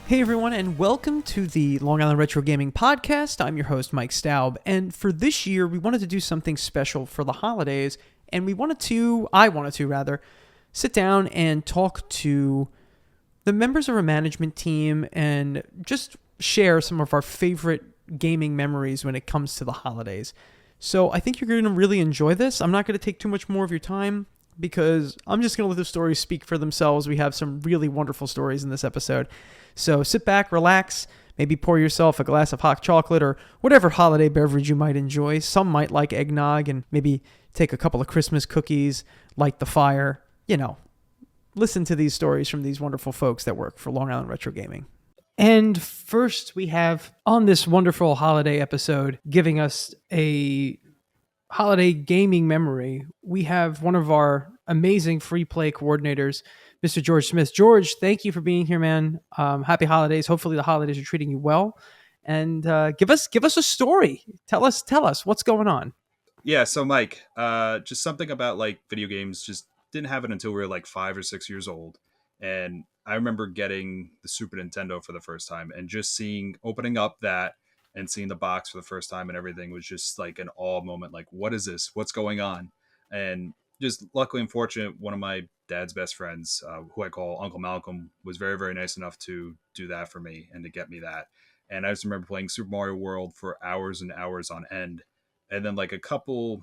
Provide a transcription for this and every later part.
Hey everyone, and welcome to the Long Island Retro Gaming Podcast. I'm your host, Mike Staub, and for this year, we wanted to do something special for the holidays, and I wanted to rather, sit down and talk to the members of our management team and just share some of our favorite gaming memories when it comes to the holidays. So I think you're going to really enjoy this. I'm not going to take too much more of your time because I'm just going to let the stories speak for themselves. We have some really wonderful stories in this episode. So sit back, relax, maybe pour yourself a glass of hot chocolate or whatever holiday beverage you might enjoy. Some might like eggnog and maybe take a couple of Christmas cookies, light the fire, listen to these stories from these wonderful folks that work for Long Island Retro Gaming. And first we have on this wonderful holiday episode giving us a holiday gaming memory, we have one of our amazing free play coordinators, Mr. George Smith. George, thank you for being here, man. Happy holidays. Hopefully the holidays are treating you well. And give us a story. Tell us what's going on. Yeah, so Mike, just something about like video games, just didn't have it until we were like 5 or 6 years old. And I remember getting the Super Nintendo for the first time and just opening up that and seeing the box for the first time and everything was just like an awe moment. Like, what is this? What's going on? And just luckily and fortunate, one of my dad's best friends, who I call Uncle Malcolm, was very, very nice enough to do that for me and to get me that. And I just remember playing Super Mario World for hours and hours on end. And then like probably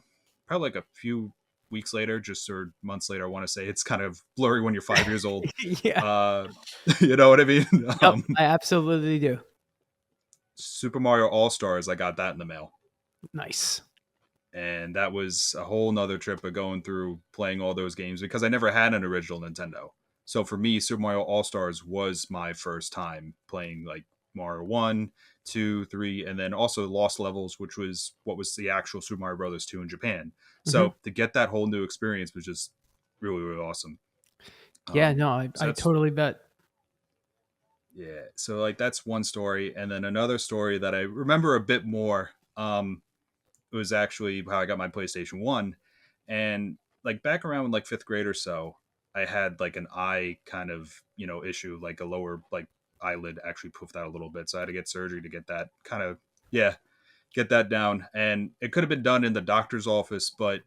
like a few weeks later, or months later, I want to say, it's kind of blurry when you're 5 years old. Yeah. You know what I mean? Yep, I absolutely do. Super Mario All-Stars, I got that in the mail. Nice. And that was a whole nother trip of going through playing all those games because I never had an original Nintendo. So for me, Super Mario All-Stars was my first time playing like Mario 1, 2, 3, and then also Lost Levels, which was what was the actual Super Mario Brothers 2 in Japan. So to get that whole new experience was just really, really awesome. Yeah, no, I totally bet. Yeah, so like that's one story, and then another story that I remember a bit more. It was actually how I got my PlayStation 1, and like back around like 5th grade or so, I had like an eye kind of issue, like a lower like eyelid actually poofed out a little bit, so I had to get surgery to get that kind of get that down, and it could have been done in the doctor's office, but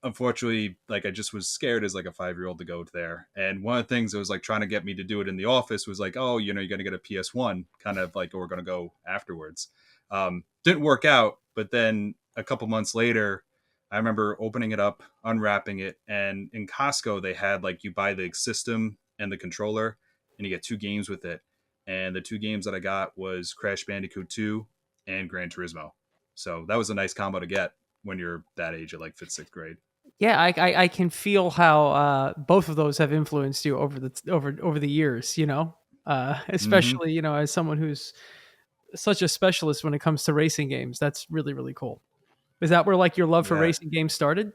unfortunately, like I just was scared as like a 5-year-old to go there. And one of the things that was like trying to get me to do it in the office was like, oh, you're going to get a PS1 kind of like, or we're going to go afterwards. Didn't work out. But then a couple months later, I remember opening it up, unwrapping it. And in Costco, they had like, you buy the system and the controller and you get 2 games with it. And the 2 games that I got was Crash Bandicoot 2 and Gran Turismo. So that was a nice combo to get when you're that age at like 5th, 6th grade. Yeah, I can feel how both of those have influenced you over the years. Especially as someone who's such a specialist when it comes to racing games. That's really, really cool. Is that where like your love for racing games started?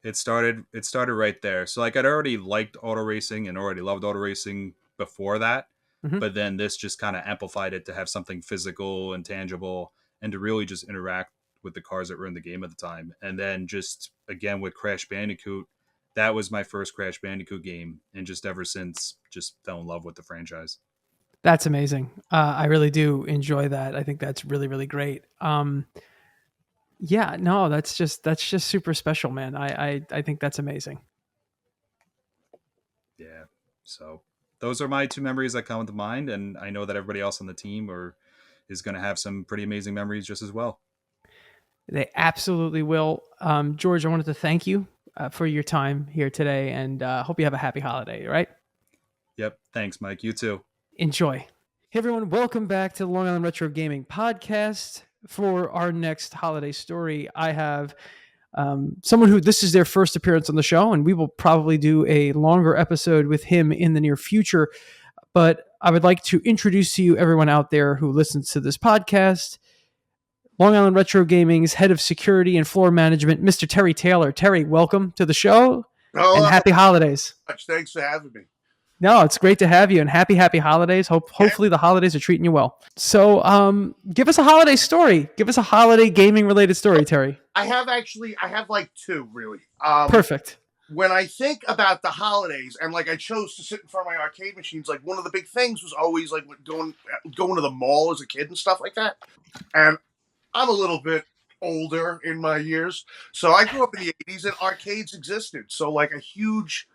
It started right there. So like I'd already liked auto racing and already loved auto racing before that, but then this just kind of amplified it to have something physical and tangible and to really just interact with the cars that were in the game at the time. And then just again with Crash Bandicoot, that was my first Crash Bandicoot game, and just ever since just fell in love with the franchise. That's amazing. I really do enjoy that. I think that's really, really great. Yeah, no, that's just super special, man. I think that's amazing. Yeah. So those are my 2 memories that come to mind, and I know that everybody else on the team is going to have some pretty amazing memories just as well. They absolutely will. George, I wanted to thank you for your time here today, and hope you have a happy holiday, all right? Yep. Thanks, Mike. You too. Enjoy. Hey, everyone. Welcome back to the Long Island Retro Gaming Podcast. For our next holiday story, I have someone who this is their first appearance on the show, and we will probably do a longer episode with him in the near future. But I would like to introduce to you everyone out there who listens to this podcast, Long Island Retro Gaming's head of security and floor management, Mr. Terry Taylor. Terry, welcome to the show, and happy holidays. Thanks for having me. No, it's great to have you, and happy holidays. Hopefully the holidays are treating you well. So give us a holiday story. Give us a holiday gaming related story, Terry. I have like 2 really. Perfect. when I think about the holidays and like I chose to sit in front of my arcade machines, like one of the big things was always like going to the mall as a kid and stuff like that. And I'm a little bit older in my years, so I grew up in the '80s and arcades existed. So like a huge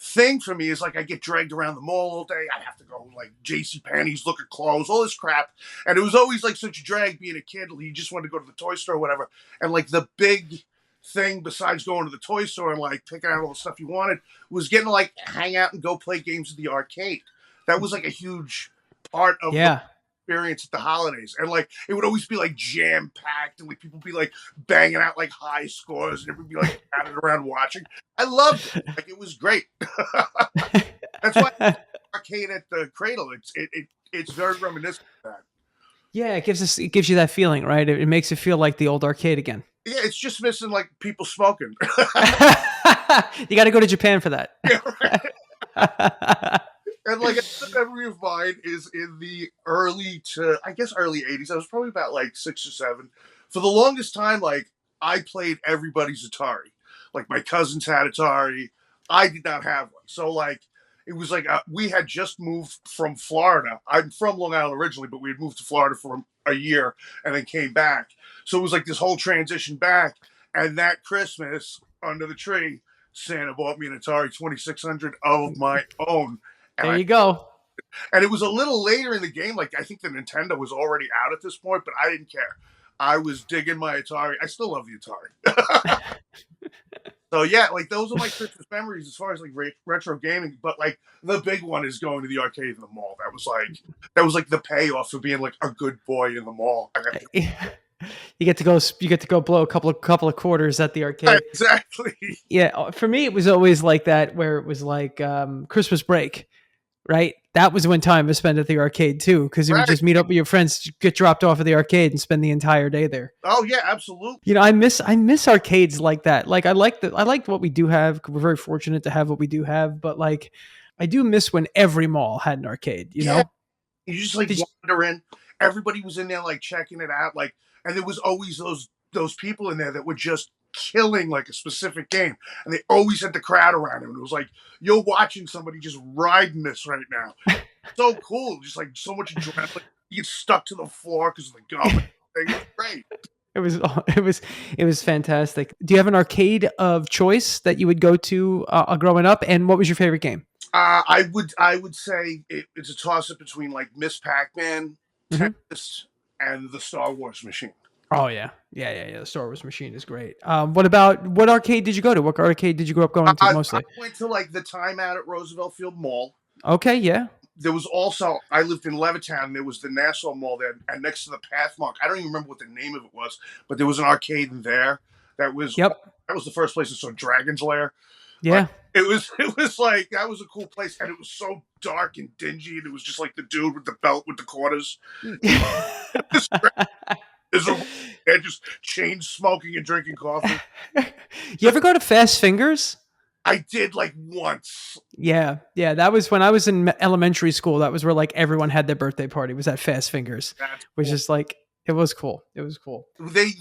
thing for me is like I get dragged around the mall all day. I have to go like J.C. Penney's, look at clothes, all this crap, and it was always like such a drag being a kid. You just wanted to go to the toy store or whatever, and like the big thing besides going to the toy store and like picking out all the stuff you wanted was getting to like hang out and go play games at the arcade. That was like a huge part of the experience at the holidays, and like it would always be like jam packed, and like people would be like banging out like high scores, and everybody be like gathered around watching. I loved it. Like it was great. That's why arcade at the Cradle. It's very reminiscent of that. Yeah, it gives you that feeling, right? It makes it feel like the old arcade again. Yeah, it's just missing like people smoking. You got to go to Japan for that. Yeah, right. And like a memory of mine is in the early '80s. I was probably about like 6 or 7. For the longest time, like I played everybody's Atari. Like my cousins had Atari. I did not have one. So like it was like we had just moved from Florida. I'm from Long Island originally, but we had moved to Florida for a year and then came back. So it was like this whole transition back. And that Christmas under the tree, Santa bought me an Atari 2600 of my own. And there you go. And it was a little later in the game. Like I think the Nintendo was already out at this point, but I didn't care. I was digging my Atari. I still love the Atari. So yeah, like those are my Christmas memories as far as like retro gaming. But like the big one is going to the arcade in the mall. That was like the payoff for being like a good boy in the mall. You get to go blow a couple of quarters at the arcade. Exactly. Yeah, for me it was always like that, where it was like Christmas break, right? That was when time was spent at the arcade too, because you would just meet up with your friends, get dropped off at the arcade, and spend the entire day there. Oh yeah, absolutely. You know, I miss arcades like that. Like I like what we do have. We're very fortunate to have what we do have, but like I do miss when every mall had an arcade. You know, you just like wander in. Everybody was in there like checking it out, like. And there was always those people in there that were just killing like a specific game, and they always had the crowd around them. And it was like you're watching somebody just riding this right now. So cool, just like so much adrenaline. You get stuck to the floor because of the gum. It was great. It was fantastic. Do you have an arcade of choice that you would go to growing up? And what was your favorite game? I would say it's a toss up between like Miss Pac-Man, Tetris, and the Star Wars machine. Oh yeah. The Star Wars machine is great. What arcade did you go to? What arcade did you grow up going to mostly? I went to like the Time Out at Roosevelt Field Mall. Okay, yeah. There was also, I lived in Levittown. There was the Nassau Mall there, and next to the Pathmark. I don't even remember what the name of it was, but there was an arcade in there. That was the first place I saw Dragon's Lair. Yeah. It was like, that was a cool place, and it was so dark and dingy, and it was just like the dude with the belt with the quarters. They're just chain smoking and drinking coffee. You ever go to Fast Fingers? I did like once. Yeah. That was when I was in elementary school. That was where like everyone had their birthday party. Was at Fast Fingers, which is like it was cool. It was cool. When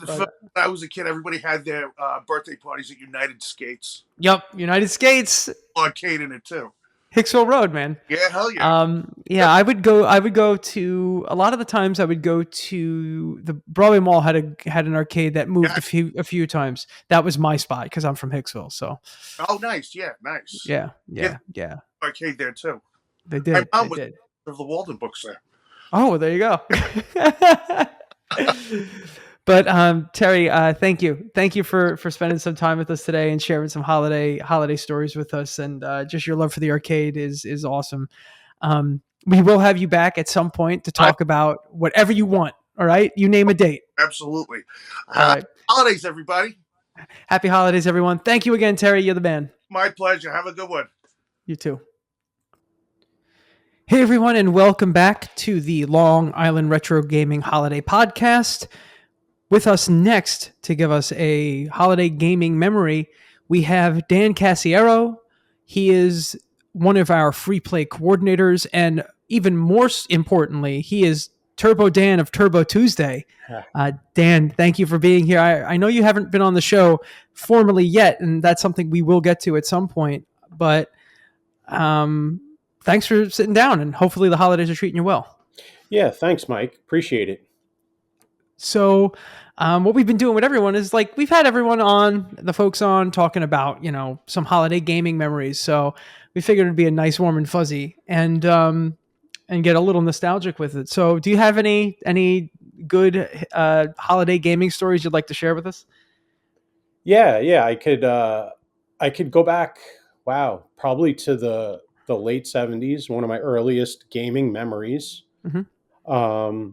I was a kid, everybody had their birthday parties at United Skates. Yep, United Skates. Arcade in it too. Hicksville Road, man. Yeah, hell yeah. I would go to a lot of the times. I would go to the Broadway Mall had an arcade that moved a few times. That was my spot because I'm from Hicksville. So. Oh, nice. Yeah, nice. Yeah. Arcade there too. They did. My mom was of the Walden books there. Oh, there you go. But Terry, thank you for spending some time with us today and sharing some holiday stories with us, and just your love for the arcade is awesome. We will have you back at some point to talk about whatever you want. All right, you name a date. Absolutely. All right. Holidays, everybody. Happy holidays, everyone. Thank you again, Terry. You're the man. My pleasure. Have a good one. You too. Hey everyone, and welcome back to the Long Island Retro Gaming Holiday Podcast. With us next to give us a holiday gaming memory, we have Dan Casiero. He is one of our free play coordinators, and even more importantly, he is Turbo Dan of Turbo Tuesday. Dan, thank you for being here. I know you haven't been on the show formally yet, and that's something we will get to at some point. But thanks for sitting down, and hopefully the holidays are treating you well. Yeah, thanks, Mike. Appreciate it. So what we've been doing with everyone is like we've had everyone on, the folks on talking about, some holiday gaming memories. So we figured it'd be a nice, warm and fuzzy and get a little nostalgic with it. So do you have any good holiday gaming stories you'd like to share with us? Yeah, I could go back, wow, probably to the late 70s, one of my earliest gaming memories. Mm-hmm.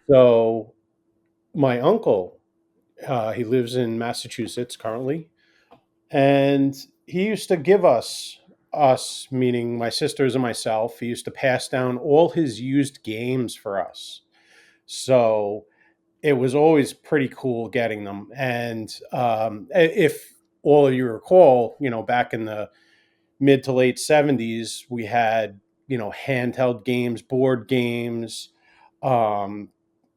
So my uncle, he lives in Massachusetts currently, and he used to give us, meaning my sisters and myself, he used to pass down all his used games for us. So it was always pretty cool getting them. And if all of you recall, back in the mid to late 70s, we had, handheld games, board games, um,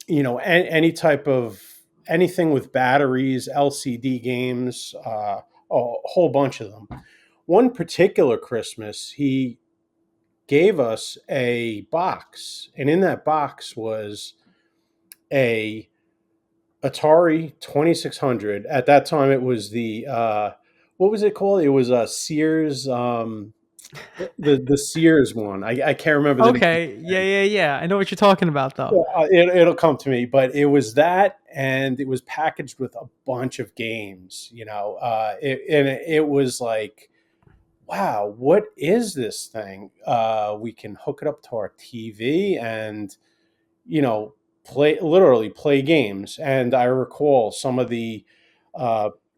any type of anything with batteries, LCD games, a whole bunch of them. One particular Christmas, he gave us a box, and in that box was a Atari 2600. At that time, it was the what was it called? It was a Sears, the Sears one. I can't remember the name. Okay, yeah. I know what you're talking about, though. It'll come to me, but it was that, and it was packaged with a bunch of games. It was like, wow, what is this thing? We can hook it up to our TV and, literally play games. And I recall some of the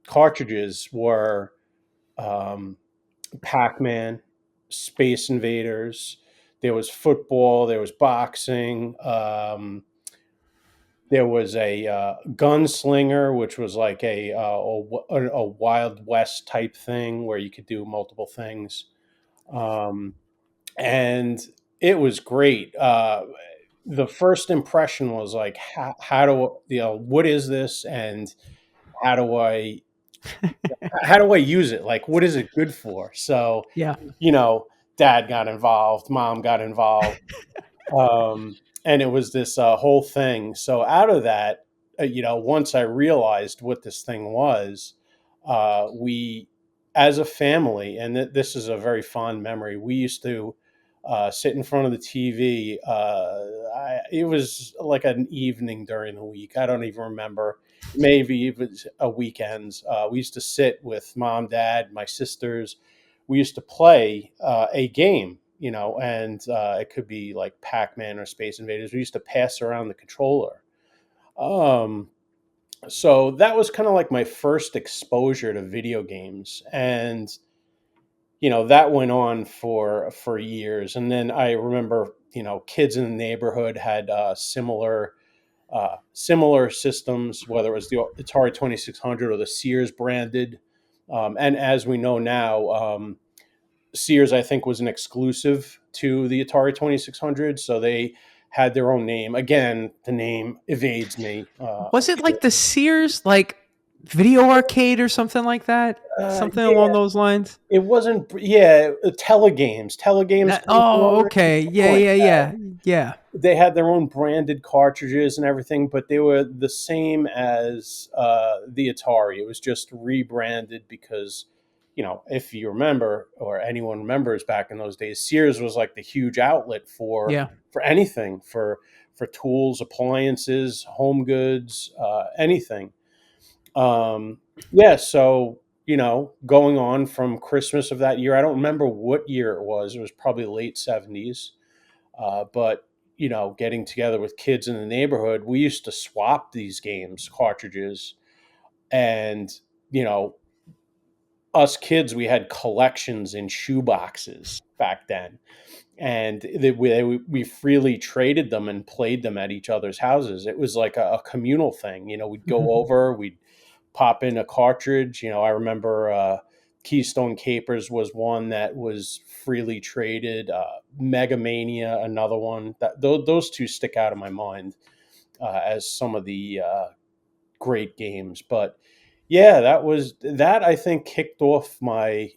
cartridges were Pac-Man, Space Invaders. There was football. There was boxing. There was a gunslinger, which was like a Wild West type thing where you could do multiple things, and it was great. The first impression was like, how do what is this, and how do I use it? Like, what is it good for? So, Yeah. Dad got involved, Mom got involved. And it was this whole thing. So out of that, once I realized what this thing was, we, as a family, and this is a very fond memory, we used to sit in front of the TV. It was like an evening during the week. I don't even remember. Maybe it was a weekend. We used to sit with Mom, Dad, my sisters. We used to play a game, and it could be like Pac-Man or Space Invaders. We used to pass around the controller. So that was kind of like my first exposure to video games. And, that went on for years. And then I remember, kids in the neighborhood had similar systems, whether it was the Atari 2600 or the Sears branded. And as we know now, Sears, I think, was an exclusive to the Atari 2600, so they had their own name. Again, the name evades me. Was it like the Sears, like video arcade or something like that? Something along those lines? It wasn't, Telegames. Telegames. Okay. Yeah. They had their own branded cartridges and everything, but they were the same as the Atari. It was just rebranded because, if you remember, or anyone remembers back in those days, Sears was like the huge outlet for anything, for tools, appliances, home goods, anything. So, going on from Christmas of that year, I don't remember what year it was. It was probably late 70s. But, getting together with kids in the neighborhood, we used to swap these games, cartridges, and, us kids, we had collections in shoe boxes back then. And we freely traded them and played them at each other's houses. It was like a communal thing. We'd go over, we'd pop in a cartridge. I remember Keystone Capers was one that was freely traded. Mega Mania, another one. Those two stick out in my mind as some of the great games. But yeah, that I think kicked off my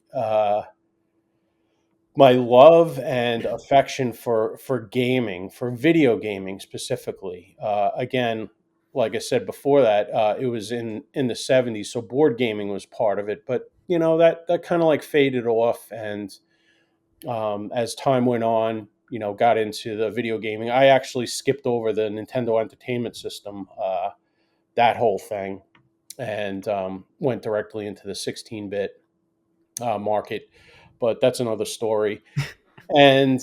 my love and affection for gaming, for video gaming specifically. Again, like I said before that, it was in the '70s, so board gaming was part of it. But that kind of like faded off, and as time went on, got into the video gaming. I actually skipped over the Nintendo Entertainment System, that whole thing, and went directly into the 16-bit market. But that's another story. And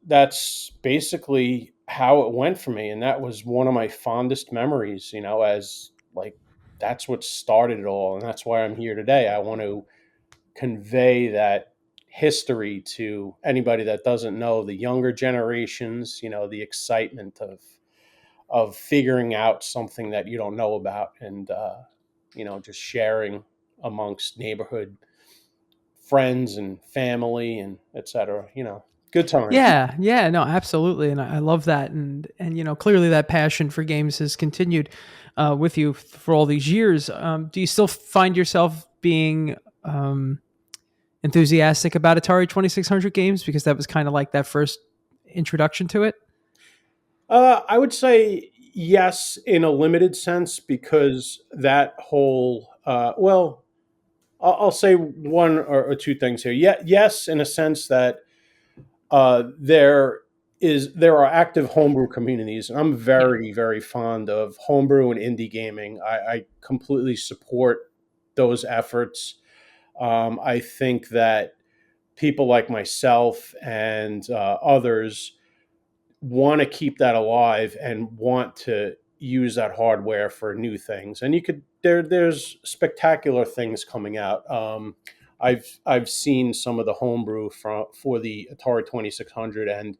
that's basically how it went for me, and that was one of my fondest memories. As like that's what started it all, and that's why I'm here today. I want to convey that history to anybody that doesn't know, the younger generations. The excitement of figuring out something that you don't know about, and just sharing amongst neighborhood friends and family and etc. Good times. Yeah, no, absolutely, and I love that, and clearly that passion for games has continued with you for all these years. Do you still find yourself being enthusiastic about Atari 2600 games, because that was kind of like that first introduction to it? I would say yes, in a limited sense, because that whole well, I'll say one or two things here. Yeah, yes, in a sense that there are active homebrew communities, and I'm very, very fond of homebrew and indie gaming. I completely support those efforts. I think that people like myself and others want to keep that alive and want to use that hardware for new things. And there's spectacular things coming out. I've seen some of the homebrew for the Atari 2600, and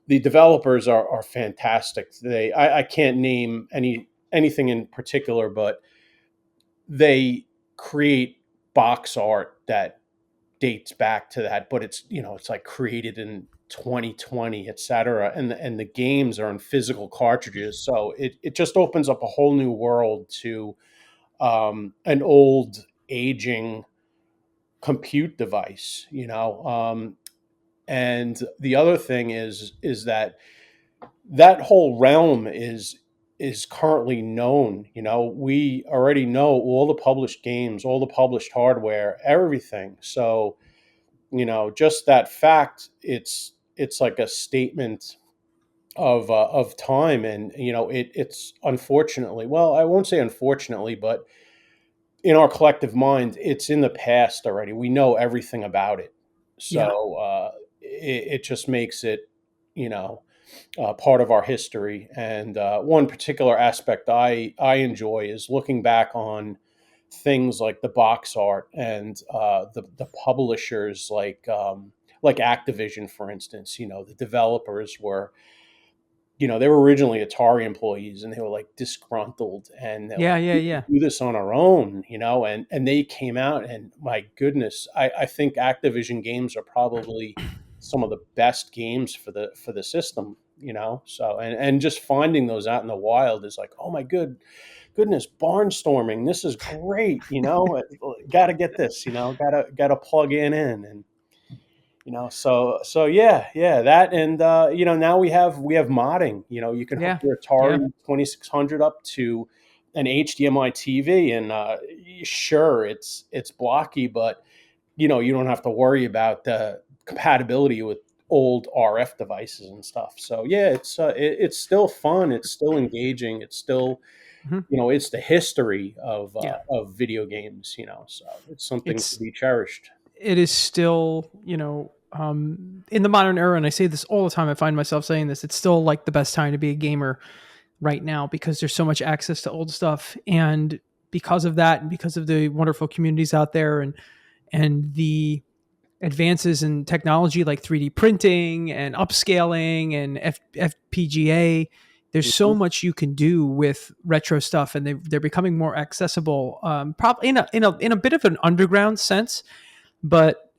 the developers are fantastic. I can't name anything in particular, but they create box art that dates back to that, but it's like created in 2020, etc. And the games are in physical cartridges, so it just opens up a whole new world to an old aging compute device. And the other thing is that whole realm is currently known. We already know all the published games, all the published hardware, everything. So just that fact, it's like a statement of time. And it's unfortunately, well, I won't say unfortunately, but in our collective mind, it's in the past already. We know everything about it. So it just makes it part of our history. And one particular aspect I enjoy is looking back on things like the box art and the publishers, like Activision, for instance. The developers were, they were originally Atari employees, and they were like disgruntled, and they're like, we can do this on our own, and they came out, and my goodness, I think Activision games are probably some of the best games for the system. So and just finding those out in the wild is like, oh my goodness, barnstorming, this is great. Got to get this. Got to plug and so yeah, that. And now we have modding. You can hook your Atari 2600 up to an HDMI TV, and sure, it's blocky, but you don't have to worry about the compatibility with old RF devices and stuff. So yeah, it's still fun, it's still engaging, it's still it's the history of video games. So it's something to be cherished. It is still, in the modern era, and I say this all the time, I find myself saying this, it's still like the best time to be a gamer right now, because there's so much access to old stuff. And because of that, and because of the wonderful communities out there, and the advances in technology like 3D printing and upscaling and FPGA, there's so much you can do with retro stuff, and they're becoming more accessible. Probably in a bit of an underground sense, but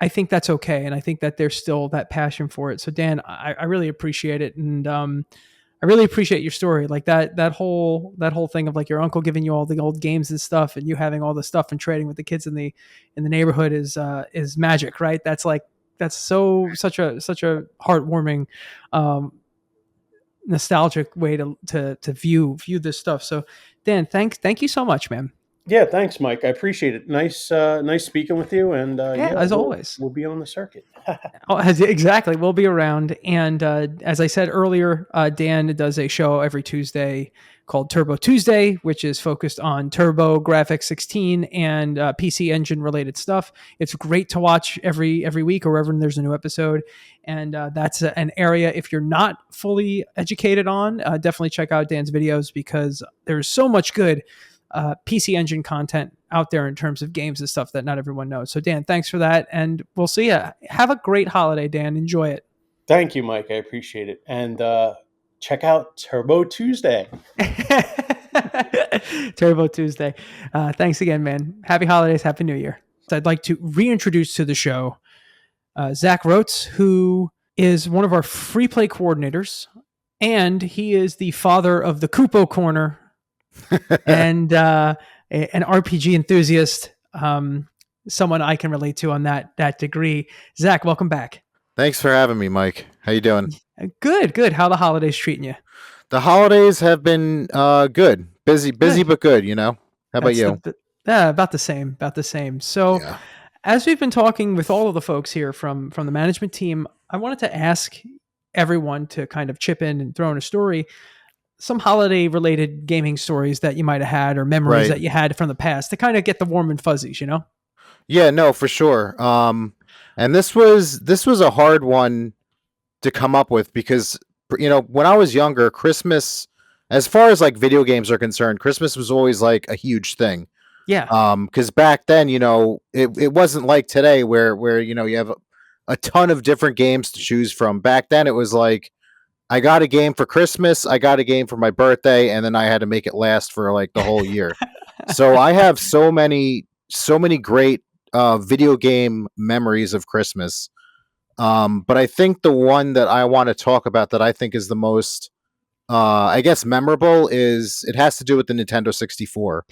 I think that's okay, and I think that there's still that passion for it. So Dan, I really appreciate it, and I really appreciate your story. Like that whole thing of like your uncle giving you all the old games and stuff, and you having all the stuff and trading with the kids in the neighborhood is magic, right? That's such a heartwarming, nostalgic way to view this stuff. So Dan, thank you so much, man. Yeah, thanks, Mike. I appreciate it. Nice speaking with you. And as always, we'll be on the circuit. Exactly. We'll be around. And as I said earlier, Dan does a show every Tuesday called Turbo Tuesday, which is focused on Turbo, Graphics 16, and PC Engine related stuff. It's great to watch every week or wherever there's a new episode. And that's an area, if you're not fully educated on, definitely check out Dan's videos, because there's so much good PC Engine content out there in terms of games and stuff that not everyone knows. So Dan, thanks for that, and we'll see you. Have a great holiday, Dan. Enjoy it. Thank you, Mike. I appreciate it. And check out Turbo Tuesday. Turbo Tuesday. Thanks again, man. Happy holidays. Happy New Year. So I'd like to reintroduce to the show Zach Rotz, who is one of our free play coordinators, and he is the father of the Kupo Corner and an RPG enthusiast, someone I can relate to on that degree. Zach, welcome back. Thanks for having me, Mike. How you doing? Good. How the holidays treating you? The holidays have been good. Busy, but good, How about you? About the same. So as we've been talking with all of the folks here from the management team, I wanted to ask everyone to kind of chip in and throw in a story, some holiday related gaming stories that you might have had, or memories that you had from the past, to kind of get the warm and fuzzies, Yeah, no, for sure. And this was a hard one to come up with, because when I was younger, Christmas, as far as like video games are concerned, Christmas was always like a huge thing. Yeah. Because back then, it wasn't like today where you have a ton of different games to choose from. Back then, it was like, I got a game for Christmas, I got a game for my birthday, and then I had to make it last for like the whole year. So I have so many great video game memories of Christmas. But I think the one that I want to talk about that I think is the most, I guess, memorable it has to do with the Nintendo 64.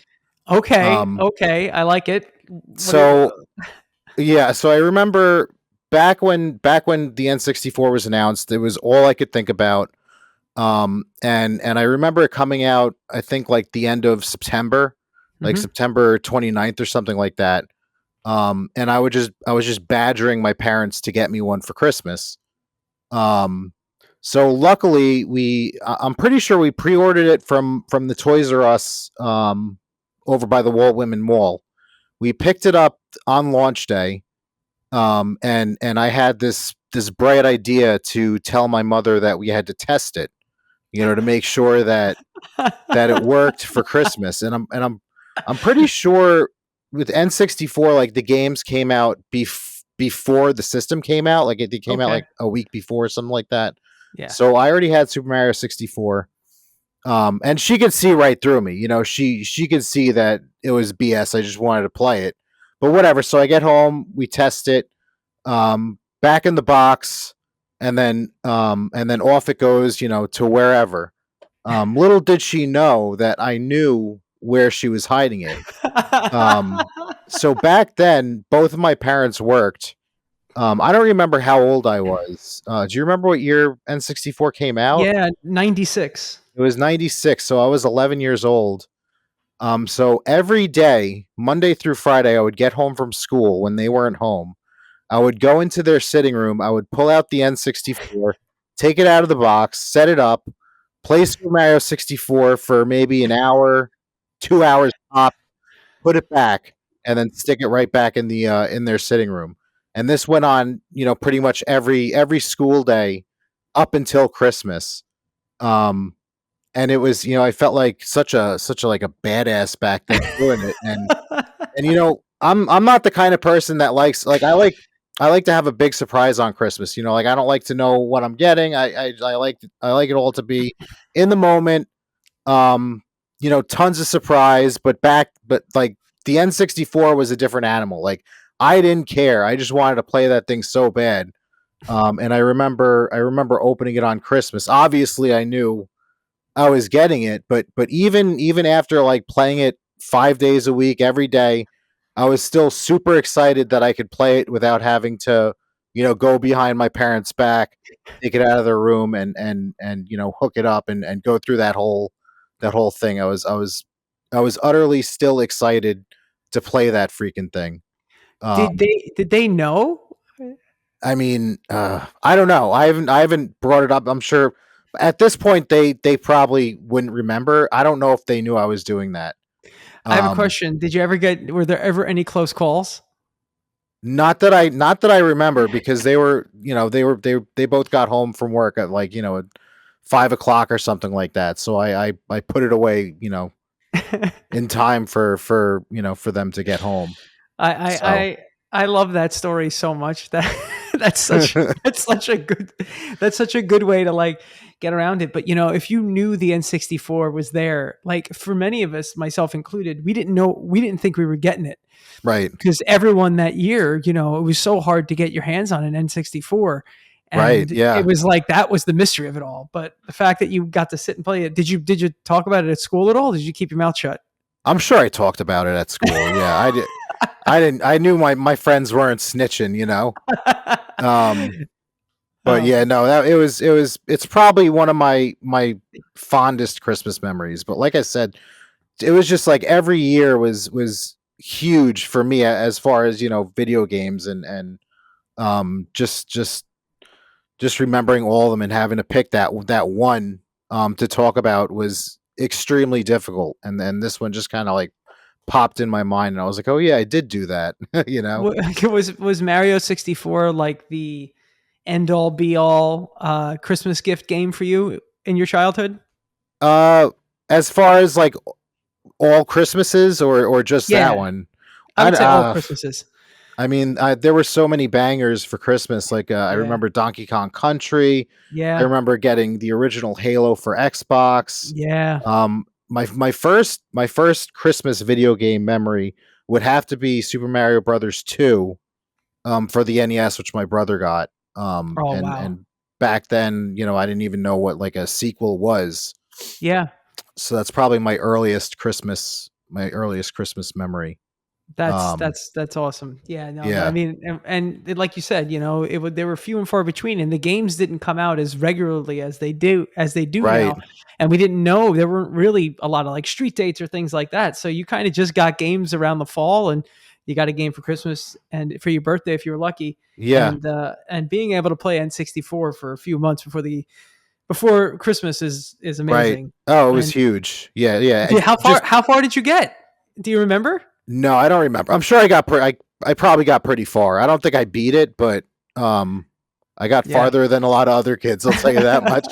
Okay. I like it. So I remember back when the N64 was announced, it was all I could think about. And I remember it coming out, I think like the end of September, like September 29th or something like that. And I was just badgering my parents to get me one for Christmas. So luckily I'm pretty sure we pre-ordered it from the Toys R Us, over by the Walt Whitman Mall. We picked it up on launch day. And I had this bright idea to tell my mother that we had to test it, to make sure that it worked for Christmas. And I'm pretty sure with N64, like the games came out before the system came out. Like it came out like a week before, or something like that. Yeah. So I already had Super Mario 64. And she could see right through me. She could see that it was BS. I just wanted to play it. But whatever. So I get home, we test it, back in the box, and then off it goes, to wherever. Little did she know that I knew where she was hiding it. So back then, both of my parents worked. I don't remember how old I was. Do you remember what year N64 came out? Yeah, 96. It was 96, so I was 11 years old. So every day, Monday through Friday, I would get home from school when they weren't home. I would go into their sitting room. I would pull out the N64, take it out of the box, set it up, play Super Mario 64 for maybe an hour, 2 hours top, put it back, and then stick it right back in the in their sitting room. And this went on, pretty much every school day up until Christmas. And it was, I felt like such a like a badass back then doing it. And I'm not the kind of person that likes, like, I I like to have a big surprise on Christmas. You know, like I don't like to know what I'm getting. I like it all to be in the moment. You know, tons of surprise, but like the N64 was a different animal. Like I didn't care. I just wanted to play that thing so bad. And I remember opening it on Christmas. Obviously, I knew I was getting it, but even after like playing it 5 days a week, every day, I was still super excited that I could play it without having to, you know, go behind my parents' back, take it out of their room, and you know, hook it up and go through that whole thing. I was utterly still excited to play that freaking thing. Did they know? I mean, I don't know. I haven't brought it up. I'm sure at this point they probably wouldn't remember. I don't know if they knew I was doing that. I have a question. Did you ever were there ever any close calls? Not that I remember, because they were, you know, they both got home from work at like, you know, at 5 o'clock or something like that. So I put it away, you know, in time for you know, for them to get home. I love that story so much. That's such a good way to like get around it. But you know, if you knew the N64 was there, like for many of us, myself included, we didn't think we were getting it. Right. Because everyone that year, you know, it was so hard to get your hands on an N64. And right. Yeah. It was like, that was the mystery of it all. But the fact that you got to sit and play it, did you talk about it at school at all? Did you keep your mouth shut? I'm sure I talked about it at school. Yeah, I did. I knew my friends weren't snitching, you know. But yeah, no, it's probably one of my fondest Christmas memories. But like I said, it was just like every year was huge for me as far as, you know, video games and just remembering all of them and having to pick that one to talk about was extremely difficult. And then this one just kind of like popped in my mind, and I was like, oh yeah, I did do that. You know, was Mario 64 like the end all be all Christmas gift game for you in your childhood? As far as like all Christmases or just that one? I would say all Christmases. I mean, there were so many bangers for Christmas. Like I remember Donkey Kong Country. Yeah. I remember getting the original Halo for Xbox. Yeah. My first Christmas video game memory would have to be Super Mario Brothers 2 for the NES, which my brother got. Wow. And back then, you know, I didn't even know what like a sequel was. Yeah. So that's probably my earliest Christmas memory. That's awesome. Yeah, no, yeah. I mean, and like you said, you know, they were few and far between, and the games didn't come out as regularly as they do right. now. And we didn't know there weren't really a lot of like street dates or things like that. So you kind of just got games around the fall, and you got a game for Christmas and for your birthday if you were lucky. Yeah, and being able to play N64 for a few months before Christmas is amazing. Right. Oh, it was huge. Yeah. How far did you get? Do you remember? No, I don't remember. I'm sure I got I probably got pretty far. I don't think I beat it, but I got farther than a lot of other kids. I'll tell you that much.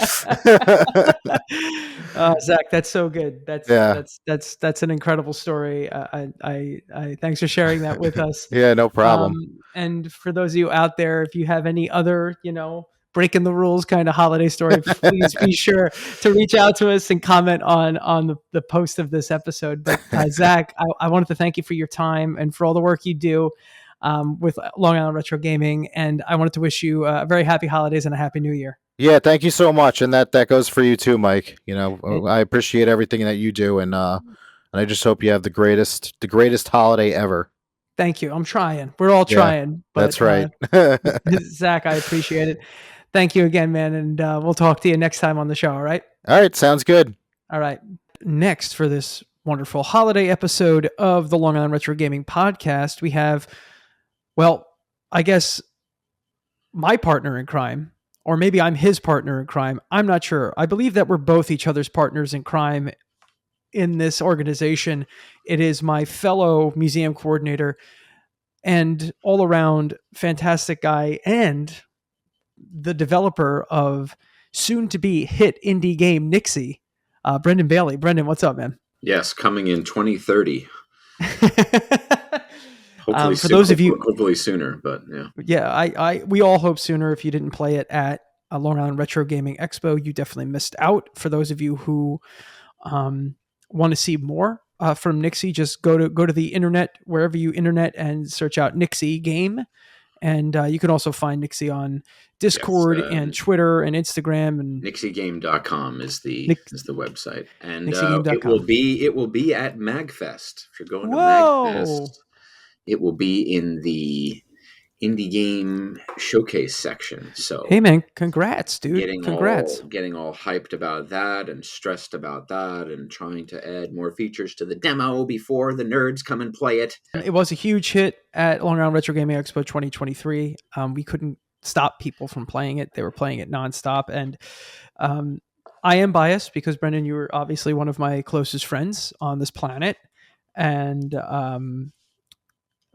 Zach, that's so good. That's an incredible story. I thanks for sharing that with us. Yeah, no problem. And for those of you out there, if you have any other, you know, breaking the rules kind of holiday story, please be sure to reach out to us and comment on the post of this episode. But Zach, I wanted to thank you for your time and for all the work you do with Long Island Retro Gaming, and I wanted to wish you a very happy holidays and a happy new year. Yeah, thank you so much, and that goes for you too, Mike. You know, I appreciate everything that you do, and I just hope you have the greatest holiday ever. Thank you. I'm trying. We're all trying. But, that's right. Zach, I appreciate it. Thank you again, man, and we'll talk to you next time on the show, all right? All right, sounds good. All right. Next, for this wonderful holiday episode of the Long Island Retro Gaming Podcast, we have, well, I guess my partner in crime, or maybe I'm his partner in crime. I'm not sure. I believe that we're both each other's partners in crime in this organization. It is my fellow museum coordinator and all-around fantastic guy, and the developer of soon-to-be hit indie game Nixie, Brendan Bailey. Brendan, what's up, man? Yes, coming in 2030. For those of you, hopefully sooner, but yeah. yeah, we all hope sooner. If you didn't play it at Long Island Retro Gaming Expo, you definitely missed out. For those of you who want to see more from Nixie, just go to the internet, wherever you internet, and search out Nixie Game. And you can also find Nixie on Discord and Twitter and Instagram, and NixieGame.com is the website, and NixieGame.com. it will be at MagFest. If you're going to Whoa! MagFest, it will be in the indie game showcase section. So hey man, congrats, dude! Congrats. Getting all hyped about that and stressed about that, and trying to add more features to the demo before the nerds come and play it. It was a huge hit at Long Island Retro Gaming Expo 2023. We couldn't stop people from playing it. They were playing it nonstop. And I am biased because, Brendan, you were obviously one of my closest friends on this planet. And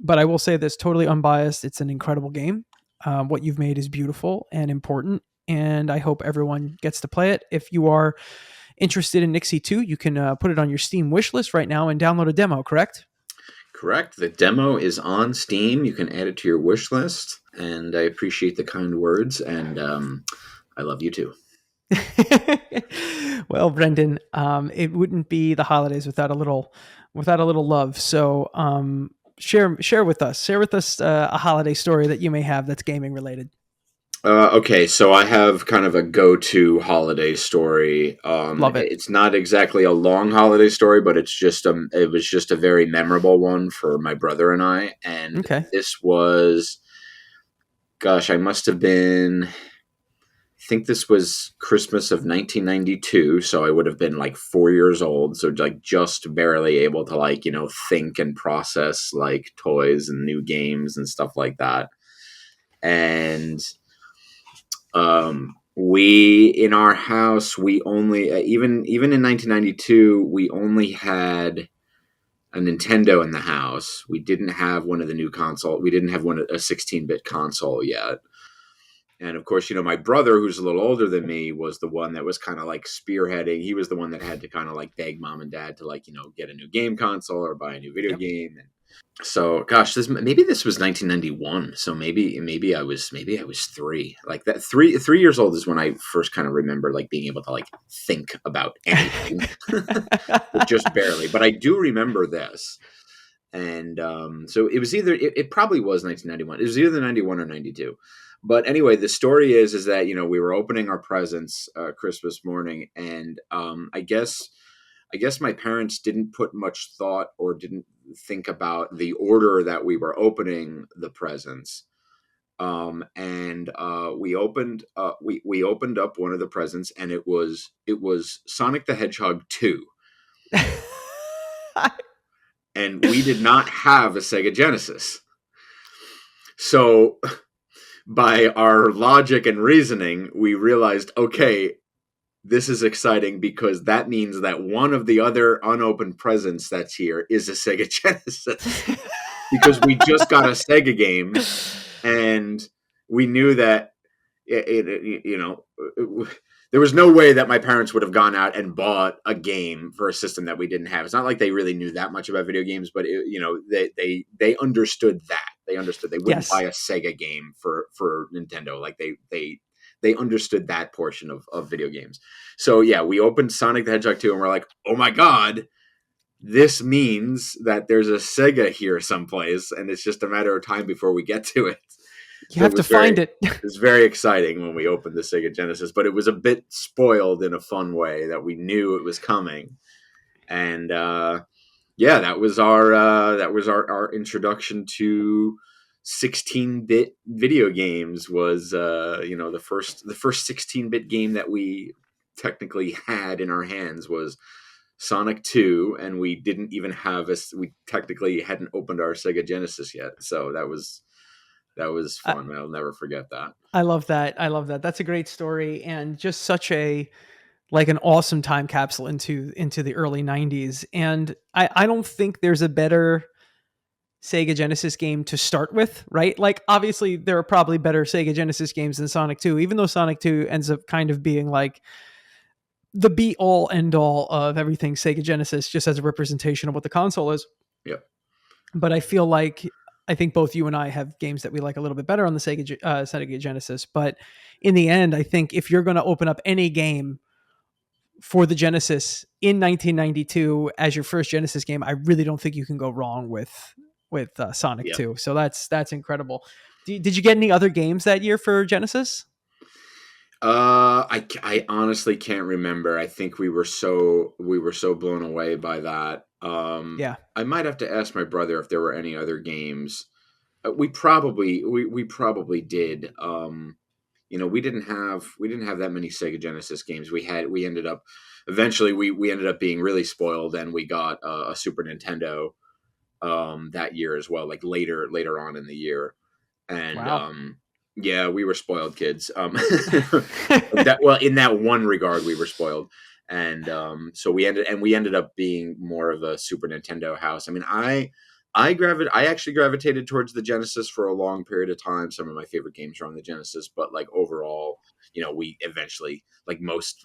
but I will say this, totally unbiased. It's an incredible game. What you've made is beautiful and important. And I hope everyone gets to play it. If you are interested in Nixie 2, you can put it on your Steam wish list right now and download a demo, correct? Correct. The demo is on Steam. You can add it to your wish list. And I appreciate the kind words. And I love you too. Well, Brendan, it wouldn't be the holidays without a little love. So share with us a holiday story that you may have that's gaming related. Okay, so I have kind of a go-to holiday story. Love it. It's not exactly a long holiday story, but it was just a very memorable one for my brother and I. And This was, gosh, I think this was Christmas of 1992. So I would have been like 4 years old. So like just barely able to think and process like toys and new games and stuff like that. And we, in our house, we only, even in 1992, we only had a Nintendo in the house. We didn't have one of the new console. We didn't have a 16-bit console yet. And of course, my brother, who's a little older than me, was the one that was kind of like spearheading. He was the one that had to kind of like beg mom and dad to get a new game console or buy a new video game. And so, gosh, maybe this was 1991. So maybe I was 3. Like that 3 years old is when I first kind of remember being able to think about anything, but just barely. But I do remember this. And so it was it probably was 1991. It was either 91 or 92. But anyway, the story is that, we were opening our presents Christmas morning, and I guess my parents didn't put much thought or didn't think about the order that we were opening the presents. And we opened up one of the presents, and it was Sonic the Hedgehog 2. And we did not have a Sega Genesis. So by our logic and reasoning, we realized, okay, this is exciting because that means that one of the other unopened presents that's here is a Sega Genesis. Because we just got a Sega game, and we knew that there was no way that my parents would have gone out and bought a game for a system that we didn't have. It's not like they really knew that much about video games, but they understood that. They understood they wouldn't buy a Sega game for Nintendo. Like they understood that portion of video games. So yeah, we opened Sonic the Hedgehog 2 and we're like, oh my God, this means that there's a Sega here someplace, and it's just a matter of time before we get to it. You have to find it. It was very exciting when we opened the Sega Genesis, but it was a bit spoiled in a fun way that we knew it was coming. And that was our introduction to 16-bit video games. Was the first 16-bit game that we technically had in our hands was Sonic 2, and we didn't even we technically hadn't opened our Sega Genesis yet. So that was fun. I'll never forget that. I love that. That's a great story, and just such an awesome time capsule into the early 90s. And I don't think there's a better Sega Genesis game to start with, right? Like, obviously there are probably better Sega Genesis games than Sonic 2, even though Sonic 2 ends up kind of being like the be all end all of everything Sega Genesis, just as a representation of what the console is. Yep. But I feel like I think both you and I have games that we like a little bit better on the Sega Genesis. But in the end, I think if you're going to open up any game for the Genesis in 1992 as your first Genesis game, I really don't think you can go wrong with Sonic Yeah. 2. So that's incredible. Did you get any other games that year for Genesis? I honestly can't remember. I think we were so blown away by that. Yeah. I might have to ask my brother if there were any other games. We probably did. We didn't have that many Sega Genesis games. We ended up eventually we ended up being really spoiled, and we got a Super Nintendo that year as well, like later on in the year. And Wow. yeah, we were spoiled kids. In that one regard, we were spoiled, and so we ended up being more of a Super Nintendo house. I mean, I actually gravitated towards the Genesis for a long period of time. Some of my favorite games are on the Genesis, but like overall, we eventually, like most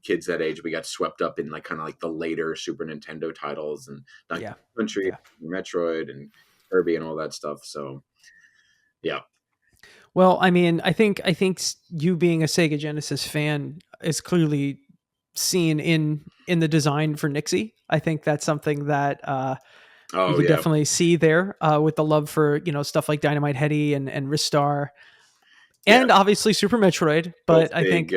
kids that age, we got swept up in like kind of like the later Super Nintendo titles and Donkey Kong Country, Metroid, and Kirby, and all that stuff. So, yeah. Well, I mean, I think you being a Sega Genesis fan is clearly seen in the design for Nixie. I think that's something that you can definitely see there with the love for stuff like Dynamite Headdy and Ristar, and obviously Super Metroid. But both I think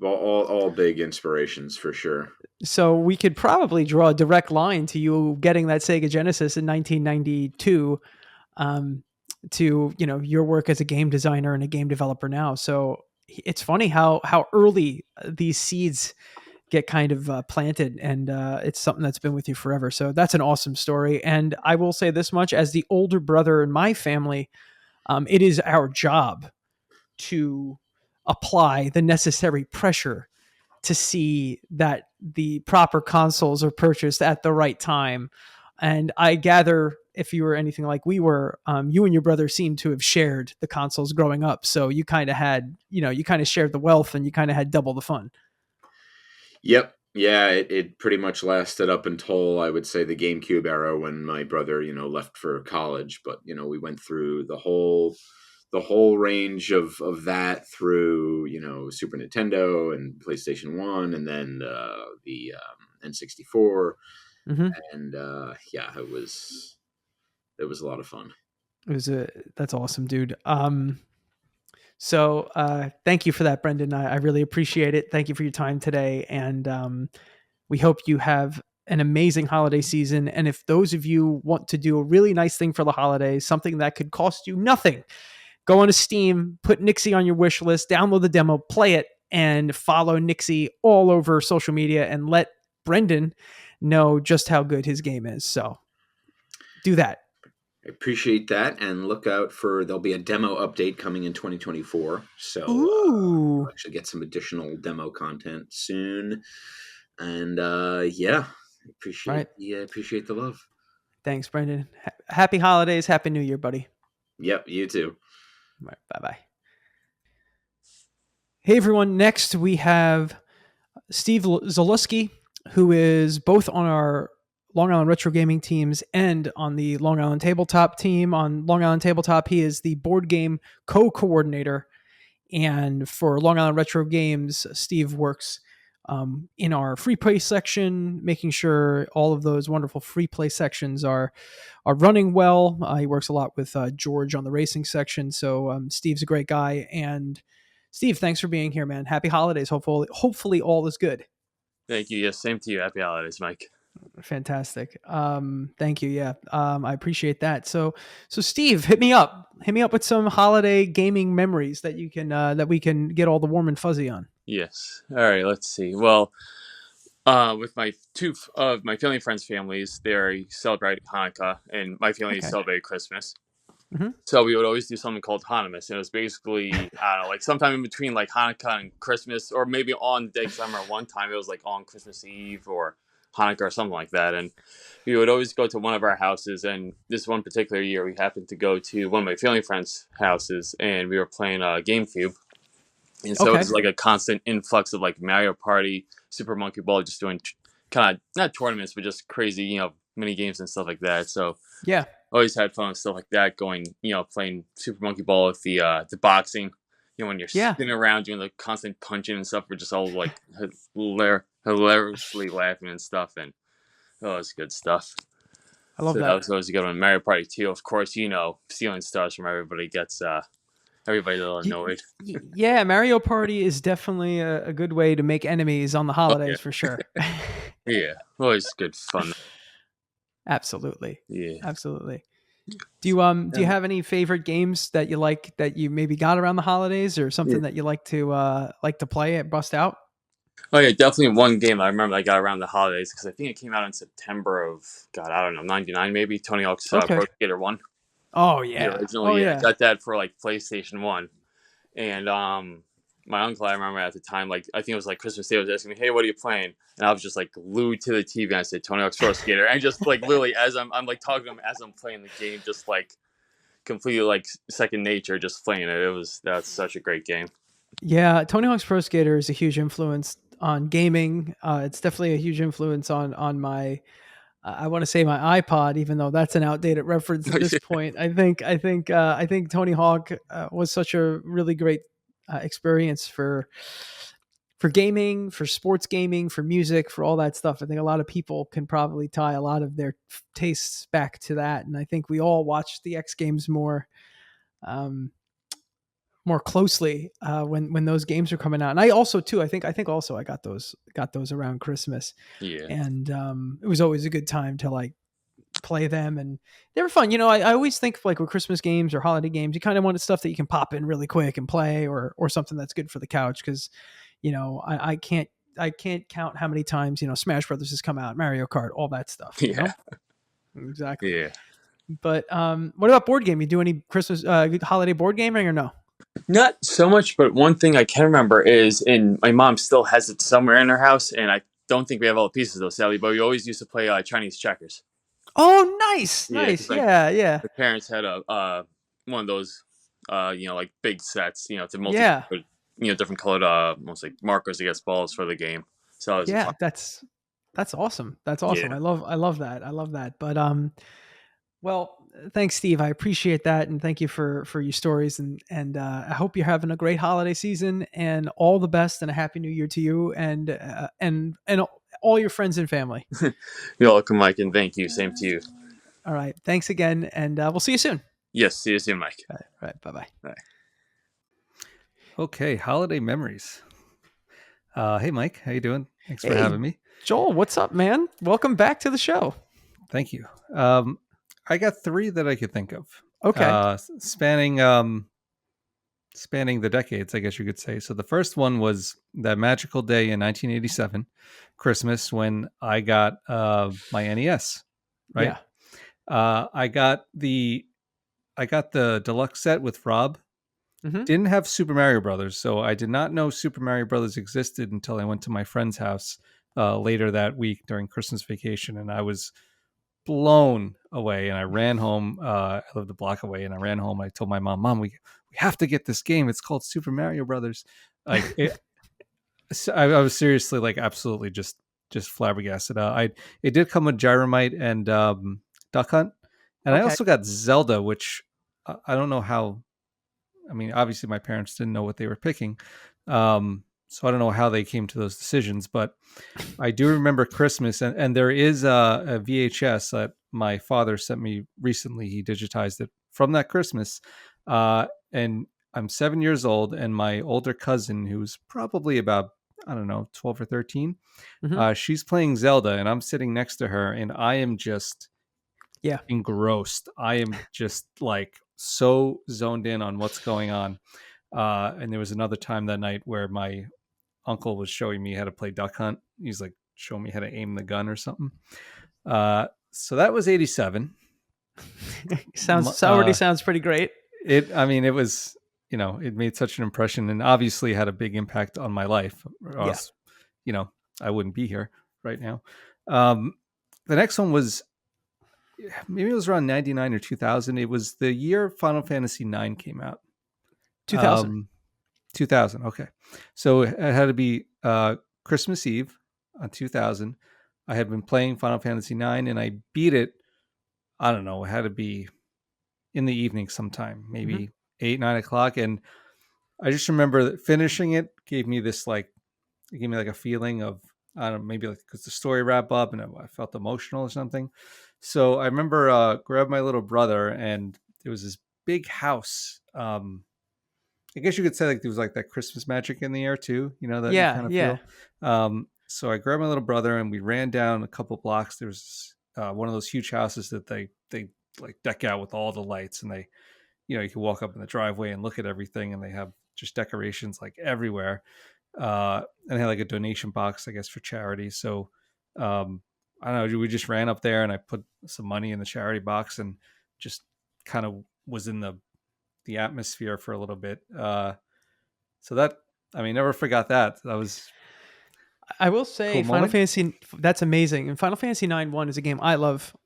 all big inspirations for sure. So we could probably draw a direct line to you getting that Sega Genesis in 1992. To your work as a game designer and a game developer now. So it's funny how early these seeds get kind of planted, and it's something that's been with you forever. So that's an awesome story. And I will say this much: as the older brother in my family, it is our job to apply the necessary pressure to see that the proper consoles are purchased at the right time. And I gather, if you were anything like we were, you and your brother seemed to have shared the consoles growing up. So you kind of had, you kind of shared the wealth, and you kind of had double the fun. Yep. Yeah, it pretty much lasted up until, I would say, the GameCube era, when my brother, left for college. But, we went through the whole range of that through, Super Nintendo and PlayStation 1, and then the N64. Mm-hmm. And yeah, it was a lot of fun. That's awesome, dude. So thank you for that, Brendan. I really appreciate it. Thank you for your time today. And we hope you have an amazing holiday season. And if those of you want to do a really nice thing for the holidays, something that could cost you nothing, go on to Steam, put Nixie on your wish list, download the demo, play it, and follow Nixie all over social media, and let Brendan know just how good his game is. So do that. I appreciate that, and look out for, there'll be a demo update coming in 2024. So we'll actually get some additional demo content soon. And yeah, appreciate the love. Thanks, Brendan. Happy holidays. Happy New Year, buddy. Yep, you too. All right, bye-bye. Hey, everyone. Next, we have Steve Zalewski, who is both on our Long Island Retro Gaming teams and on the Long Island Tabletop team. On Long Island Tabletop, he is the board game co-coordinator. And for Long Island Retro Games, Steve works in our free play section, making sure all of those wonderful free play sections are running well. He works a lot with George on the racing section. So Steve's a great guy. And Steve, thanks for being here, man. Happy holidays. Hopefully all is good. Thank you. Yes, same to you. Happy holidays, Mike. Fantastic. Thank you. Yeah. I appreciate that. So Steve, hit me up with some holiday gaming memories that you can, that we can get all the warm and fuzzy on. Yes. All right. Let's see. Well, with my two of my family and friends' families, they celebrate Hanukkah, and my family celebrated Christmas. Mm-hmm. So we would always do something called Hanukkah. And it was basically, I don't know, like sometime in between like Hanukkah and Christmas, or maybe on the day, because I remember one time it was like on Christmas Eve or Hanukkah or something like that. And we would always go to one of our houses. And this one particular year, we happened to go to one of my family friends' houses, and we were playing GameCube. And so it was like a constant influx of like Mario Party, Super Monkey Ball, just doing kind of not tournaments, but just crazy, mini games and stuff like that. So yeah. always had fun with stuff like that. Going, playing Super Monkey Ball with the boxing. When you're Yeah. sitting around doing the constant punching and stuff, we're just all like hilariously laughing and stuff, and it's good stuff. I love So that. that was always a good one. Mario Party 2, of course, stealing stars from everybody gets everybody a little annoyed. Yeah, Mario Party is definitely a good way to make enemies on the holidays for sure. Yeah, always good fun. Absolutely. Yeah. Absolutely. Do you have any favorite games that you like that you maybe got around the holidays, or something that you like to play at bust out? Oh yeah, definitely one game I remember I got around the holidays because I think it came out in September of I don't know, 99 maybe. Tony Hawk's Pro Skater 1. Oh yeah. The original, I got that for like PlayStation 1. And my uncle, I remember at the time, like I think it was like Christmas Day, was asking me, "Hey, what are you playing?" And I was just like glued to the TV, and I said Tony Hawk's Pro Skater, and just like literally as I'm like talking to him as I'm playing the game, just like completely like second nature, just playing it. That's such a great game. Yeah, Tony Hawk's Pro Skater is a huge influence on gaming. It's definitely a huge influence on my I want to say my iPod, even though that's an outdated reference at this point. I think Tony Hawk was such a really great experience for gaming, for sports gaming, for music, for all that stuff. I think a lot of people can probably tie a lot of their tastes back to that, and I think we all watch the X Games more closely when those games are coming out. And I also too, I think also I got those around Christmas. Yeah. And it was always a good time to like play them, and they were fun. I always think like with Christmas games or holiday games, you kind of wanted stuff that you can pop in really quick and play, or something that's good for the couch. Cause I can't count how many times, Smash Brothers has come out, Mario Kart, all that stuff. Yeah. Exactly. Yeah. But what about board game? You do any Christmas holiday board gaming or no? Not so much, but one thing I can remember is, and my mom still has it somewhere in her house, and I don't think we have all the pieces though, Sally, but we always used to play Chinese checkers. Oh, nice. Nice. Like, yeah. The parents had one of those, like big sets, to different colored, almost like markers against balls for the game. So that's awesome. That's awesome. Yeah. I love that. But well, thanks, Steve. I appreciate that, and thank you for your stories. And I hope you're having a great holiday season, and all the best, and a happy New Year to you, and all your friends and family. You're welcome, Mike, and thank you. Same to you. All right, thanks again, and we'll see you soon. Yes, see you soon, Mike. All right, bye-bye. Bye. Okay, holiday memories. Hey, Mike, how you doing? Thanks for having me. Joel, what's up, man? Welcome back to the show. Thank you. I got 3 that I could think of. Okay. Spanning the decades, I guess you could say. So the first one was that magical day in 1987, Christmas, when I got my NES. Right. Yeah. I got the deluxe set with Rob. Mm-hmm. Didn't have Super Mario Brothers, so I did not know Super Mario Brothers existed until I went to my friend's house later that week during Christmas vacation, and I was blown away. And I ran home. I lived a block away, and I ran home. I told my mom, we have to get this game. It's called Super Mario Brothers. Like I was seriously like absolutely just flabbergasted. It did come with Gyromite and Duck Hunt, and I also got Zelda, which I don't know how. I mean, obviously my parents didn't know what they were picking. So I don't know how they came to those decisions, but I do remember Christmas, and there is a VHS that my father sent me recently. He digitized it from that Christmas. And I'm 7 years old, and my older cousin, who's probably about, I don't know, 12 or 13, she's playing Zelda, and I'm sitting next to her, and I am just engrossed. I am just like so zoned in on what's going on. And there was another time that night where my uncle was showing me how to play Duck Hunt. He's like showing me how to aim the gun or something. So that was 87. Already sounds pretty great. It was, it made such an impression, and obviously had a big impact on my life, or else, I wouldn't be here right now. The next one was, maybe it was around 99 or 2000. It was the year Final Fantasy IX came out. 2000. 2000. Okay. So it had to be Christmas Eve on 2000. I had been playing Final Fantasy IX, and I beat it I don't know, it had to be in the evening sometime, maybe Mm-hmm. 8, 9 o'clock. And I just remember that finishing it gave me this like, it gave me like a feeling of, I don't know, maybe like because the story wrap up and I felt emotional or something. So I remember grabbed my little brother, and there was this big house. I guess you could say like there was like that Christmas magic in the air too, you know, that you Yeah, kind of yeah. feel. So I grabbed my little brother and we ran down a couple blocks. There was one of those huge houses that they like deck out with all the lights, and they, you know, you can walk up in the driveway and look at everything, and they have just decorations like everywhere. And they had like a donation box, I guess, for charity. So I don't know, we just ran up there and I put some money in the charity box and just kind of was in the atmosphere for a little bit. So that, I mean, never forgot that. That was I will say cool Final moment. Fantasy, that's amazing. And Final Fantasy 9-1 is a game I love.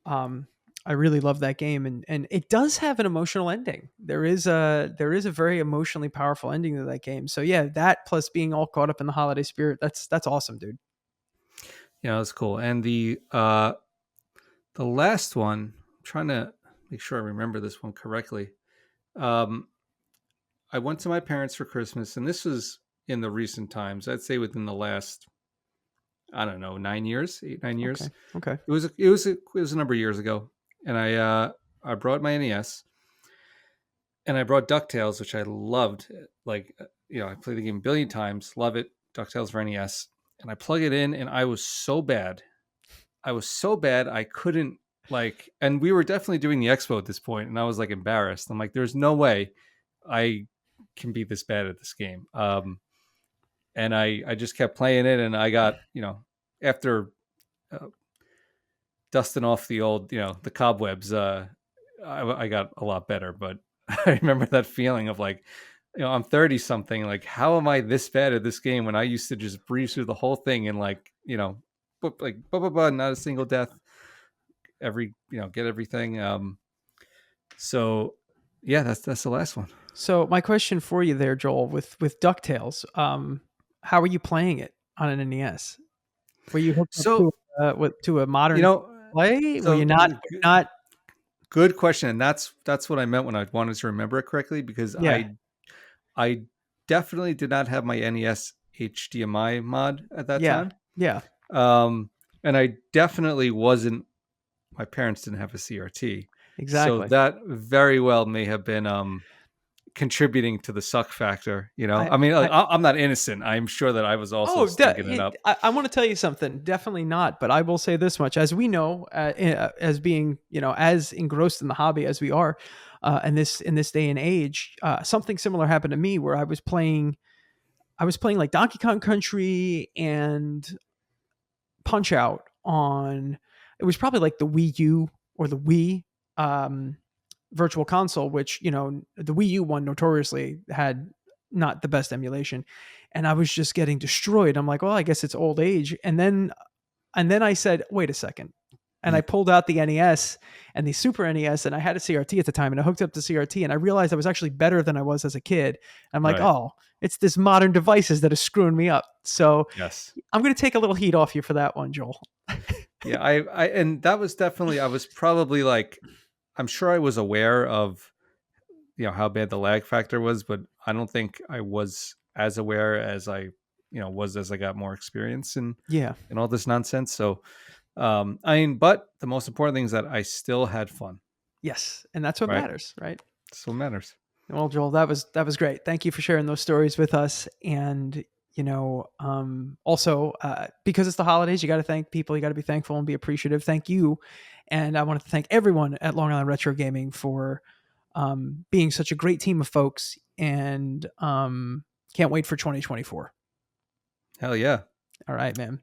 I really love that game, and it does have an emotional ending. There is a very emotionally powerful ending to that game. So yeah, that plus being all caught up in the holiday spirit, that's awesome, dude. Yeah, that's cool. And the last one, I'm trying to make sure I remember this one correctly. I went to my parents for Christmas, and this was in the recent times. I'd say within the last, I don't know, 9 years, 8, 9 years. Okay. It was a number of years ago, and I brought my NES, and I brought DuckTales, which I loved. Like, you know, I played the game a billion times, love it. DuckTales for NES, and I plug it in, and I was so bad. I couldn't like, and we were definitely doing the expo at this point, and I was like embarrassed. I'm like, there's no way I can be this bad at this game. And I just kept playing it, and I got, you know, after dusting off the old, you know, the cobwebs, I got a lot better. But I remember that feeling of like, you know, I'm 30 something, like, how am I this bad at this game when I used to just breeze through the whole thing and like, you know, like not a single death, you know, get everything. So yeah, that's the last one. So my question for you there, Joel, with DuckTales, how are you playing it on an NES? Were you hooked So, up to a modern you know, play? so Were you not? good question, and that's what I meant when I wanted to remember it correctly, because Yeah. I definitely did not have my NES HDMI mod at that time. Yeah. And I definitely wasn't. My parents didn't have a CRT, Exactly. so that very well may have been contributing to the suck factor. You know, I mean, I'm not innocent. I'm sure that I was also stinking it up. I want to tell you something. Definitely not. But I will say this much: as we know, as being, you know, as engrossed in the hobby as we are, in this day and age, something similar happened to me where I was playing like Donkey Kong Country and Punch Out on. It was probably like the Wii U or the Wii. Virtual Console, which, you know, the Wii U one notoriously had not the best emulation, and I was just getting destroyed. I'm like, well, I guess it's old age. And then I said, wait a second. And I pulled out the NES and the Super NES, and I had a CRT at the time, and I hooked up the CRT, and I realized I was actually better than I was as a kid. I'm like, Right. oh, it's this modern devices that is screwing me up. So Yes. I'm going to take a little heat off you for that one, Joel. Yeah, I and that was definitely, I was probably like, I'm sure I was aware of, you know, how bad the lag factor was, but I don't think I was as aware as I, you know, was as I got more experience in all this nonsense. So, I mean, but the most important thing is that I still had fun. Yes, and that's what Right. matters, right? That's what matters. Well, Joel, that was great. Thank you for sharing those stories with us. And, you know, also, because it's the holidays, you got to thank people. You got to be thankful and be appreciative. Thank you. And I want to thank everyone at Long Island Retro Gaming for being such a great team of folks. And can't wait for 2024. Hell yeah. All right, man.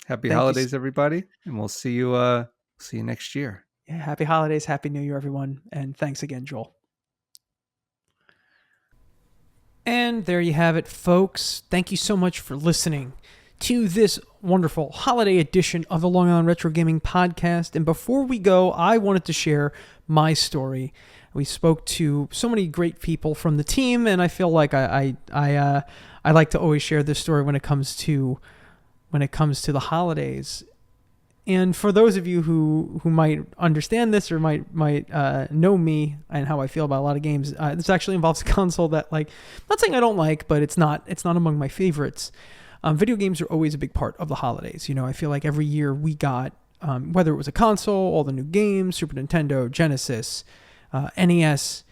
Happy Thank you. holidays, everybody. And we'll see you next year. Yeah, happy holidays. Happy New Year, everyone. And thanks again, Joel. And there you have it, folks. Thank you so much for listening to this wonderful holiday edition of the Long Island Retro Gaming Podcast. And before we go, I wanted to share my story. We spoke to so many great people from the team, and I feel like I like to always share this story when it comes to the holidays. And for those of you who might understand this or might know me and how I feel about a lot of games, this actually involves a console that, like, I'm not saying I don't like, but it's not among my favorites. Video games are always a big part of the holidays. I feel like every year we got, whether it was a console, all the new games, Super Nintendo, Genesis, NES,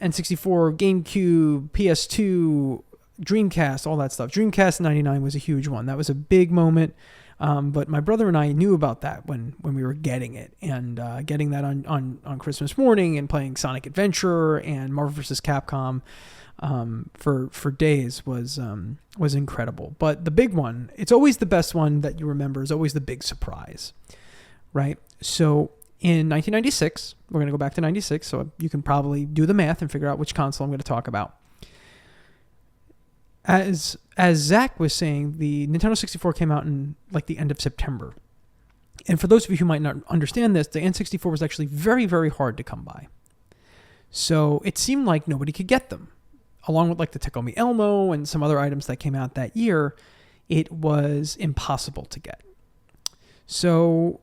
N64, GameCube, PS2, Dreamcast, all that stuff. Dreamcast 99 was a huge one. That was a big moment. But my brother and I knew about that when we were getting it, and getting that on Christmas morning and playing Sonic Adventure and Marvel vs. Capcom for days was incredible. But the big one, it's always the best one that you remember, is always the big surprise, right? So in 1996, we're going to go back to 96, so you can probably do the math and figure out which console I'm going to talk about. As Zach was saying, the Nintendo 64 came out in like the end of September. And for those of you who might not understand this, the N64 was actually very, very hard to come by. So it seemed like nobody could get them. Along with like the Takomi Elmo and some other items that came out that year, it was impossible to get. So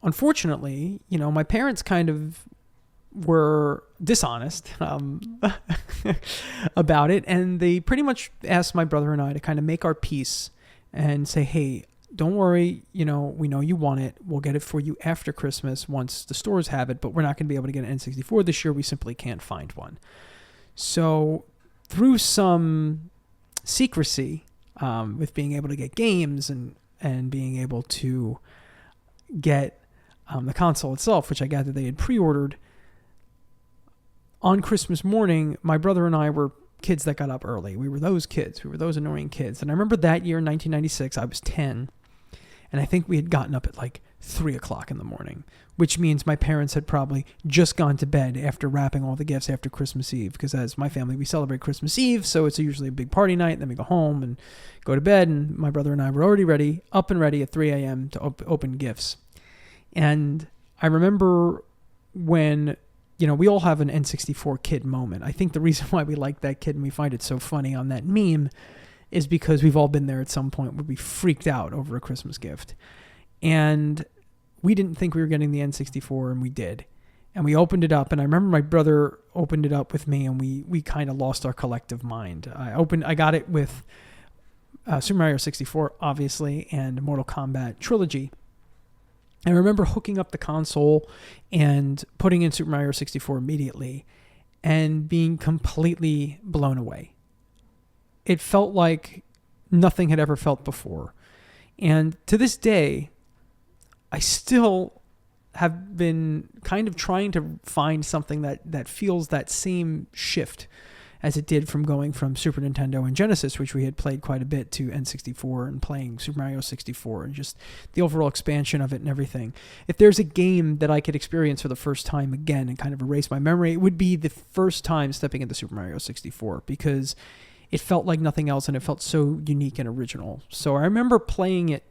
unfortunately, my parents kind of were dishonest about it, and they pretty much asked my brother and I to kind of make our peace and say, hey, don't worry, we know you want it. We'll get it for you after Christmas once the stores have it, but we're not going to be able to get an N64 this year. We simply can't find one. So through some secrecy, with being able to get games and being able to get the console itself, which I gathered they had pre-ordered, on Christmas morning, my brother and I were kids that got up early. We were those kids. We were those annoying kids. And I remember that year in 1996, I was 10. And I think we had gotten up at like 3 o'clock in the morning, which means my parents had probably just gone to bed after wrapping all the gifts after Christmas Eve. Because as my family, we celebrate Christmas Eve, so it's usually a big party night. Then we go home and go to bed. And my brother and I were already up and ready at 3 a.m. to open gifts. And I remember when we all have an N64 kid moment. I think the reason why we like that kid and we find it so funny on that meme is because we've all been there at some point where we freaked out over a Christmas gift. And we didn't think we were getting the N64, and we did. And we opened it up, and I remember my brother opened it up with me, and we kind of lost our collective mind. I got it with Super Mario 64, obviously, and Mortal Kombat Trilogy. I remember hooking up the console and putting in Super Mario 64 immediately and being completely blown away. It felt like nothing had ever felt before. And to this day, I still have been kind of trying to find something that feels that same shift as it did from going from Super Nintendo and Genesis, which we had played quite a bit, to N64 and playing Super Mario 64 and just the overall expansion of it and everything. If there's a game that I could experience for the first time again and kind of erase my memory, it would be the first time stepping into Super Mario 64, because it felt like nothing else and it felt so unique and original. So I remember playing it,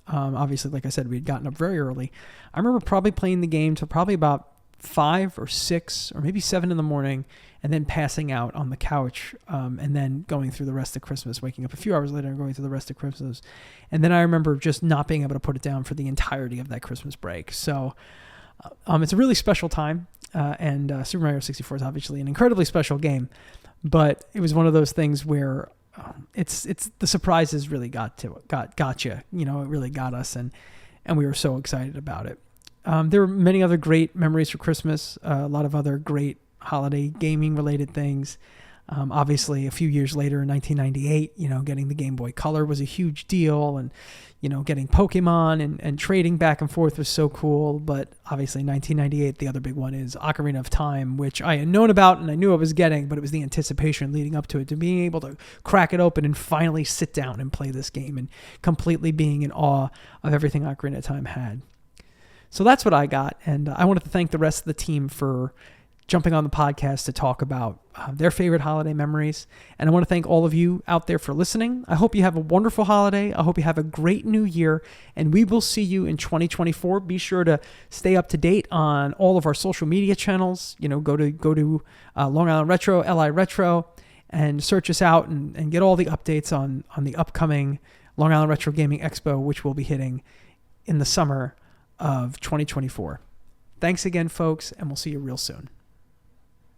obviously, like I said, we had gotten up very early. I remember probably playing the game till probably about 5 or 6 or maybe 7 in the morning, and then passing out on the couch, and then going through the rest of Christmas, waking up a few hours later and going through the rest of Christmas. And then I remember just not being able to put it down for the entirety of that Christmas break. So it's a really special time, and Super Mario 64 is obviously an incredibly special game, but it was one of those things where it's the surprises really got you. It really got us, and we were so excited about it. There were many other great memories for Christmas, a lot of other great holiday gaming related things. Obviously, a few years later in 1998, getting the Game Boy Color was a huge deal, and getting Pokemon and trading back and forth was so cool. But obviously, 1998, the other big one is Ocarina of Time, which I had known about and I knew I was getting, but it was the anticipation leading up to it, to being able to crack it open and finally sit down and play this game, and completely being in awe of everything Ocarina of Time had. So that's what I got, and I wanted to thank the rest of the team for jumping on the podcast to talk about their favorite holiday memories. And I want to thank all of you out there for listening. I hope you have a wonderful holiday. I hope you have a great new year, and we will see you in 2024. Be sure to stay up to date on all of our social media channels. Go to Long Island Retro, LI Retro, and search us out and get all the updates on the upcoming Long Island Retro Gaming Expo, which will be hitting in the summer of 2024. Thanks again, folks, and we'll see you real soon.